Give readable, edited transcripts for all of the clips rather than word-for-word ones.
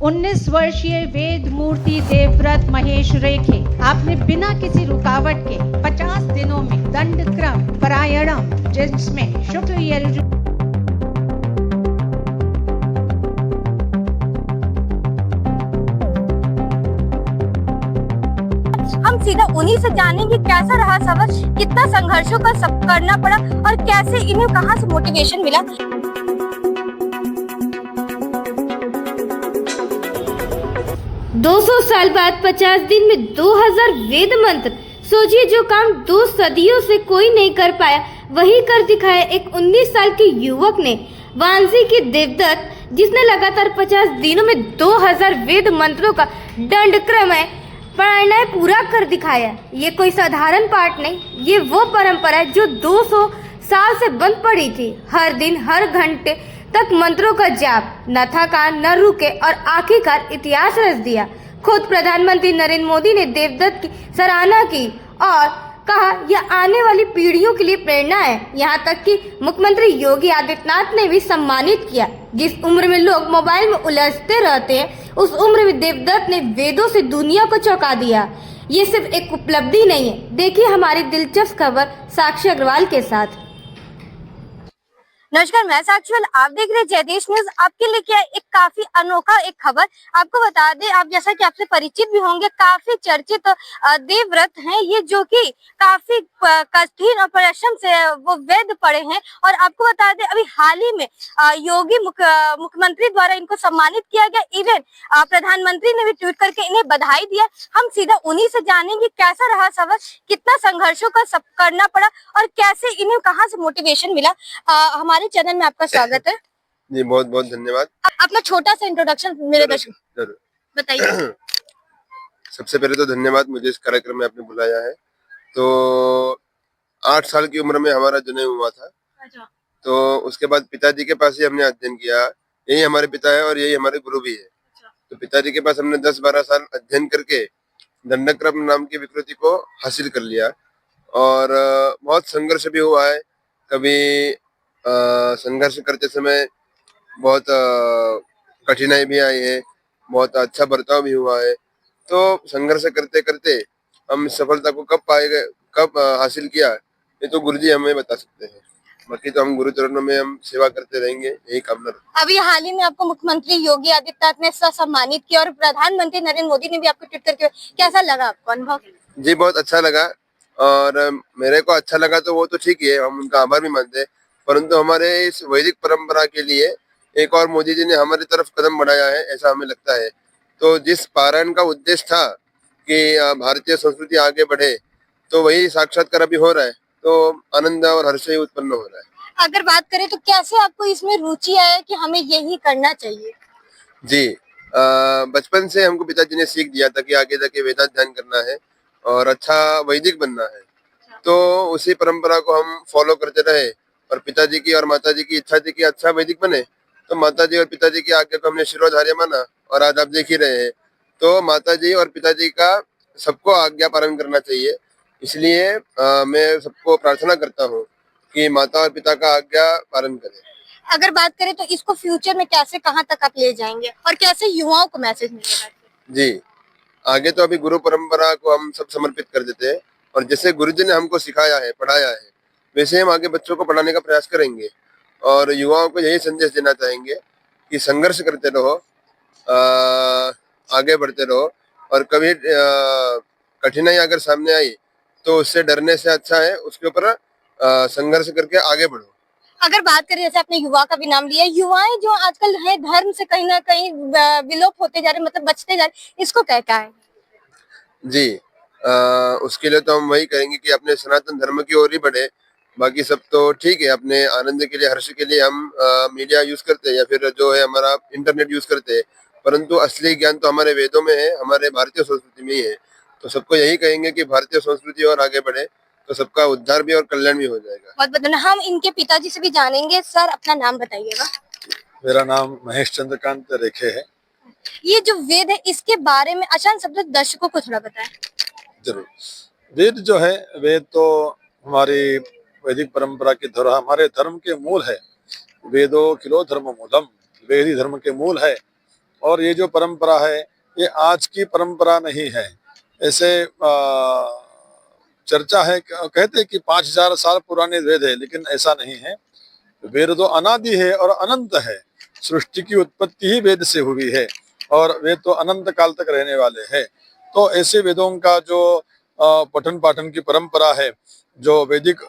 19 वर्षीय वेद मूर्ति देवव्रत महेश रेखे आपने बिना किसी रुकावट के 50 दिनों में दंडक्रम परायणम जिसमें शुक्ल यजुर्वेद हम सीधा उन्हीं से जानेंगे कैसा रहा सफर, कितना संघर्षों का सब करना पड़ा और कैसे इन्हें कहां से मोटिवेशन मिला। 200 साल बाद 50 दिन में 2000 वेद मंत्र। सोचिए, जो काम 2 सदियों से कोई नहीं कर पाया वही कर दिखाया एक 19 साल के युवक ने। वाराणसी के देवदत्त, जिसने लगातार 50 दिनों में 2000 वेद मंत्रों का दंडक्रम है प्राणायाम पूरा कर दिखाया। ये कोई साधारण पाठ नहीं, ये वो परंपरा है जो 200 साल से बंद पड़ी थी। हर दिन हर घंटे तक मंत्रों का जाप, न थका न रुके और आखिरकार इतिहास रच दिया। खुद प्रधानमंत्री नरेंद्र मोदी ने देवदत्त की सराहना की और कहा, यह आने वाली पीढ़ियों के लिए प्रेरणा है। यहाँ तक कि मुख्यमंत्री योगी आदित्यनाथ ने भी सम्मानित किया। जिस उम्र में लोग मोबाइल में उलझते रहते हैं, उस उम्र में देवदत्त ने वेदों से दुनिया को चौंका दिया। ये सिर्फ एक उपलब्धि नहीं है। देखिए हमारी दिलचस्प खबर साक्षी अग्रवाल के साथ। नमस्कार, मैं साक्षी, आप देख रहे हैं जयदेश न्यूज। आपके लिए क्या एक काफी अनोखा एक खबर आपको बता दें। आप जैसा कि आपसे परिचित भी होंगे, काफी चर्चित देवव्रत हैं ये, जो कि काफी कठिन और परिश्रम से वो वेद पढ़े हैं। और आपको बता दें, अभी हाल ही में योगी मुख्यमंत्री द्वारा इनको सम्मानित किया गया। इवन प्रधानमंत्री ने भी ट्वीट करके इन्हें बधाई दिया। हम सीधा उन्हीं से जानेंगे कैसा रहा सफर, कितना संघर्षों का सब करना पड़ा और कैसे इन्हें कहाँ से मोटिवेशन मिला। हमारे चैनल में आपका स्वागत है जी। बहुत बहुत धन्यवाद। अपना छोटा सा इंट्रोडक्शन मेरे दर्शक बताइए। सबसे पहले तो धन्यवाद, मुझे इस कार्यक्रम में आपने बुलाया है। तो 8 साल की उम्र में हमारा जन्म हुआ था। अच्छा। तो उसके बाद पिताजी के पास ही हमने अध्ययन किया। यही हमारे पिता है और यही हमारे गुरु भी है। अच्छा। तो पिताजी के पास हमने 10-12 साल अध्ययन करके दंडक्रम नाम की विकृति को हासिल कर लिया। और बहुत संघर्ष भी हुआ है। कभी संघर्ष करते समय बहुत कठिनाई भी आई है, बहुत अच्छा बर्ताव भी हुआ है। तो संघर्ष करते करते हम सफलता को कब पाएंगे, कब हासिल किया, ये तो गुरुजी हमें बता सकते हैं। बाकी तो हम गुरु चरणों में हम सेवा करते रहेंगे, यही कामना। अभी हाल ही में आपको मुख्यमंत्री योगी आदित्यनाथ ने सम्मानित किया और प्रधानमंत्री नरेंद्र मोदी ने भी आपको ट्वीट करके, कैसा लगा आपको अनुभव? जी बहुत अच्छा लगा। और मेरे को अच्छा लगा तो वो तो ठीक ही है, हम उनका आभार भी मानते हैं। परंतु हमारे इस वैदिक परंपरा के लिए एक और मोदी जी ने हमारी तरफ कदम बढ़ाया है, ऐसा हमें लगता है। तो जिस पारायण का उद्देश्य था कि भारतीय संस्कृति आगे बढ़े, तो वही साक्षात्कार अभी हो रहा है। तो आनंद और हर्ष ही उत्पन्न हो रहा है। अगर बात करें तो कैसे आपको इसमें रुचि है कि हमें यही करना चाहिए? जी, बचपन से हमको पिताजी ने सीख दिया था कि आगे जाके वेदाध्ययन करना है और अच्छा वैदिक बनना है। तो उसी परंपरा को हम फॉलो करते रहे और पिताजी की और माताजी की इच्छा थी कि अच्छा वैदिक बने। तो माताजी और पिताजी की आज्ञा को हमने शिरोधार्य माना और आज आप देख ही रहे हैं। तो माताजी और पिताजी का सबको आज्ञा पालन करना चाहिए। इसलिए मैं सबको प्रार्थना करता हूँ कि माता और पिता का आज्ञा पालन करें। अगर बात करें तो इसको फ्यूचर में कैसे कहाँ तक आप ले जाएंगे और कैसे युवाओं को मैसेज मिलेगा? जी, आगे तो अभी गुरु परंपरा को हम सब समर्पित कर देते हैं और जैसे गुरुजी ने हमको सिखाया है, पढ़ाया है, वैसे हम आगे बच्चों को पढ़ाने का प्रयास करेंगे। और युवाओं को यही संदेश देना चाहेंगे कि संघर्ष करते रहो, आगे बढ़ते रहो और कभी कठिनाई अगर सामने आई तो उससे डरने से अच्छा है उसके ऊपर संघर्ष करके आगे बढ़ो। अगर बात करें, जैसे आपने युवा का भी नाम लिया, युवाएं जो आजकल है धर्म से कहीं ना कहीं विलोप होते जा रहे, मतलब बचते जा रहे, इसको क्या कहें? जी, उसके लिए तो हम वही करेंगे कि अपने सनातन धर्म की ओर ही बढ़े। बाकी सब तो ठीक है, अपने आनंद के लिए, हर्ष के लिए हम मीडिया यूज करते हैं या फिर जो है हमारा इंटरनेट यूज करते हैं, परंतु असली ज्ञान तो हमारे वेदों में है, हमारे भारतीय संस्कृति में ही है। तो सबको यही कहेंगे कि भारतीय संस्कृति और आगे बढ़े तो सबका उद्धार भी और कल्याण भी हो जाएगा। बहुत बताना, हम इनके पिताजी से भी जानेंगे। सर, अपना नाम बताइएगा। मेरा नाम महेश चंद्रकांत रेखे है। ये जो वेद है, इसके बारे में आसान शब्द दर्शकों को थोड़ा बताएं। जरूर। वेद जो है, वेद तो हमारी वैदिक परंपरा की धरोहर, हमारे धर्म के मूल है। वेदो किलो धर्म मूलम, वेद ही धर्म के मूल है। और ये जो परंपरा है ये आज की परंपरा नहीं है। ऐसे चर्चा है, कहते हैं कि 5000 साल पुराने वेद है, लेकिन ऐसा नहीं है। वेद तो अनादि है और अनंत है। सृष्टि की उत्पत्ति ही वेद से हुई है और वेद तो अनंत काल तक रहने वाले हैं। तो ऐसे वेदों का जो पठन पाठन की परंपरा है, जो वैदिक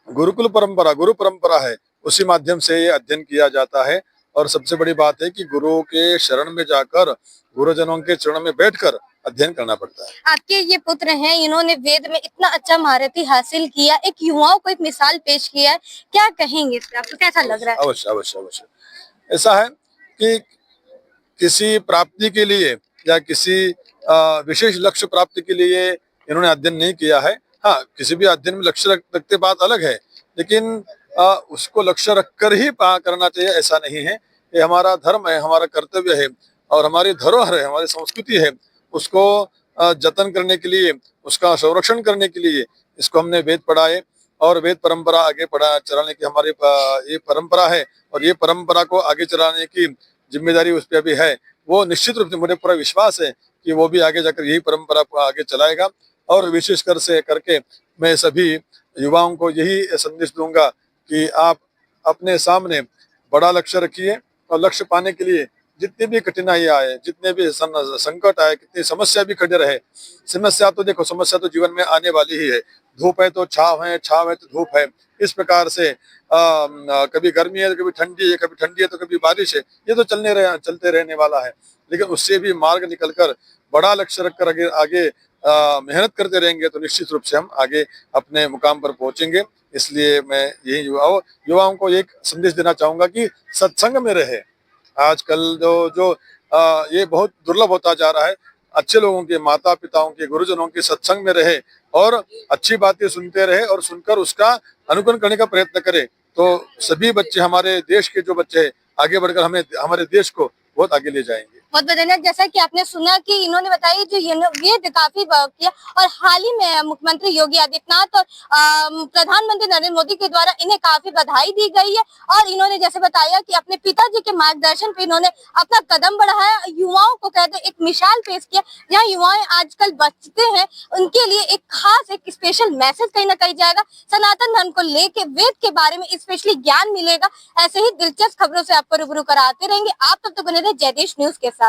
गुरुकुल परंपरा, गुरु परंपरा है, उसी माध्यम से ये अध्ययन किया जाता है। और सबसे बड़ी बात है कि गुरु के शरण में जाकर, गुरुजनों के चरण में बैठकर अध्ययन करना पड़ता है। आपके ये पुत्र हैं, इन्होंने वेद में इतना अच्छा महारथी हासिल किया, एक युवाओं को एक मिसाल पेश किया है, क्या कहेंगे इस पे? आपको कैसा लग रहा है? अवश्य अवश्य अवश्य। ऐसा है कि किसी प्राप्ति के लिए या किसी विशेष लक्ष्य प्राप्ति के लिए इन्होंने अध्ययन नहीं किया है। हाँ, किसी भी अध्ययन में लक्ष्य रखते बात अलग है, लेकिन उसको लक्ष्य रखकर ही करना चाहिए ऐसा नहीं है। ये हमारा धर्म है, हमारा कर्तव्य है और हमारी धरोहर है, हमारी संस्कृति है। उसको जतन करने के लिए, उसका संरक्षण करने के लिए इसको हमने वेद पढ़ाए और वेद परंपरा आगे चलाने की हमारी ये परंपरा है और ये परंपरा को आगे चलाने की जिम्मेदारी उस पर भी है। वो निश्चित रूप से मुझे पूरा विश्वास है कि वो भी आगे जाकर यही परंपरा को आगे चलाएगा। और विशेषकर से करके मैं सभी युवाओं को यही संदेश दूंगा कि आप अपने सामने बड़ा लक्ष्य रखिए और लक्ष्य पाने के लिए जितनी भी कठिनाई आए, जितने भी संकट आए, कितनी समस्या भी खड़े रहे, समस्या तो देखो, समस्या तो जीवन में आने वाली ही है। धूप है तो छाव है, छाव है तो धूप है। इस प्रकार से कभी गर्मी है तो कभी ठंडी है, कभी ठंडी है तो कभी बारिश है। ये तो चलते रहने वाला है, लेकिन उससे भी मार्ग निकलकर बड़ा लक्ष्य रखकर आगे मेहनत करते रहेंगे तो निश्चित रूप से हम आगे अपने मुकाम पर पहुंचेंगे। इसलिए मैं यही युवाओं को एक संदेश देना चाहूंगा कि सत्संग में रहे। आजकल जो ये बहुत दुर्लभ होता जा रहा है। अच्छे लोगों के, माता पिताओं के, गुरुजनों के सत्संग में रहे और अच्छी बातें सुनते रहे और सुनकर उसका अनुकरण करने का प्रयत्न करें, तो सभी बच्चे, हमारे देश के जो बच्चे हैं, आगे बढ़कर हमारे देश को बहुत आगे ले जाएंगे। बहुत धन्यवाद। जैसा कि आपने सुना कि इन्होंने बताया जो ये काफी किया और हाल ही में मुख्यमंत्री योगी आदित्यनाथ और प्रधानमंत्री नरेंद्र मोदी के द्वारा इन्हें काफी बधाई दी गई है। और इन्होंने जैसे बताया कि अपने पिताजी के मार्गदर्शन पे इन्होंने अपना कदम बढ़ाया, युवाओं को कहते एक मिसाल पेश किया। जहाँ युवाएं आजकल बचते हैं, उनके लिए एक खास एक स्पेशल मैसेज कहीं ना कहीं जाएगा। सनातन धर्म को लेके, वेद के बारे में स्पेशली ज्ञान मिलेगा। ऐसे ही दिलचस्प खबरों से आपको रूबरू कराते रहेंगे। आप तब तक बने रहे जयदेश न्यूज के साथ।